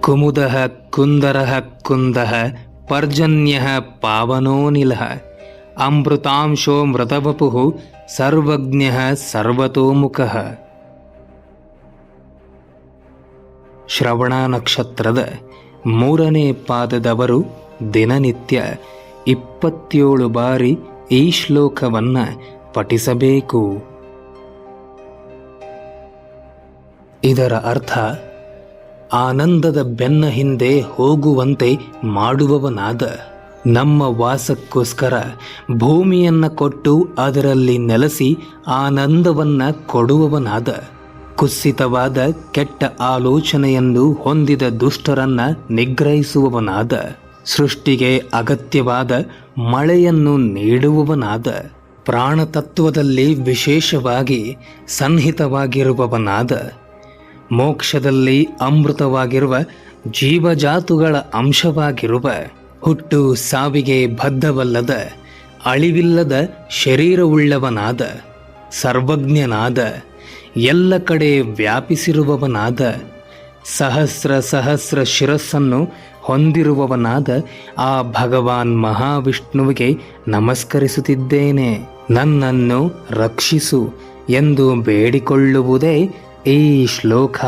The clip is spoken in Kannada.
ಕುಮುದಃ ಕುಂದರಃ ಕುಂದಃ ಪರ್ಜನ್ಯಃ ಪಾವನೋನಿಲಃ ಅಮೃತಾಂಶೋ ಮೃತವಪುಃ ಸರ್ವಜ್ಞಃ ಸರ್ವತೋಮುಖಃ. ಶ್ರವಣ ನಕ್ಷತ್ರದ 3ನೇ ಪಾದದವರು ದಿನನಿತ್ಯ 27 ಬಾರಿ ಈ ಶ್ಲೋಕವನ್ನ ಪಠಿಸಬೇಕು. ಇದರ ಅರ್ಥ ಆನಂದದ ಬೆನ್ನ ಹಿಂದೆ ಹೋಗುವಂತೆ ಮಾಡುವವನಾದ, ನಮ್ಮ ವಾಸಕ್ಕೋಸ್ಕರ ಭೂಮಿಯನ್ನ ಕೊಟ್ಟು ಅದರಲ್ಲಿ ನೆಲೆಸಿ ಆನಂದವನ್ನ ಕೊಡುವವನಾದ, ಕುಸಿತವಾದ ಕೆಟ್ಟ ಆಲೋಚನೆಯನ್ನು ಹೊಂದಿದ ದುಷ್ಟರನ್ನ ನಿಗ್ರಹಿಸುವವನಾದ, ಸೃಷ್ಟಿಗೆ ಅಗತ್ಯವಾದ ಮಳೆಯನ್ನು ನೀಡುವವನಾದ, ಪ್ರಾಣತತ್ವದಲ್ಲಿ ವಿಶೇಷವಾಗಿ ಸನ್ನಿಹಿತವಾಗಿರುವವನಾದ, ಮೋಕ್ಷದಲ್ಲಿ ಅಮೃತವಾಗಿರುವ ಜೀವಜಾತುಗಳ ಅಂಶವಾಗಿರುವ, ಹುಟ್ಟು ಸಾವಿಗೆ ಬದ್ಧವಲ್ಲದ ಅಳಿವಿಲ್ಲದ ಶರೀರವುಳ್ಳವನಾದ, ಸರ್ವಜ್ಞನಾದ, ಎಲ್ಲ ಕಡೆ ವ್ಯಾಪಿಸಿರುವವನಾದ, ಸಹಸ್ರ ಸಹಸ್ರ ಶಿರಸ್ಸನ್ನು ಹೊಂದಿರುವವನಾದ ಆ ಭಗವಾನ್ ಮಹಾವಿಷ್ಣುವಿಗೆ ನಮಸ್ಕರಿಸುತ್ತಿದ್ದೇನೆ, ನನ್ನನ್ನು ರಕ್ಷಿಸು ಎಂದು ಬೇಡಿಕೊಳ್ಳುವುದೇ ಈ ಶ್ಲೋಕ.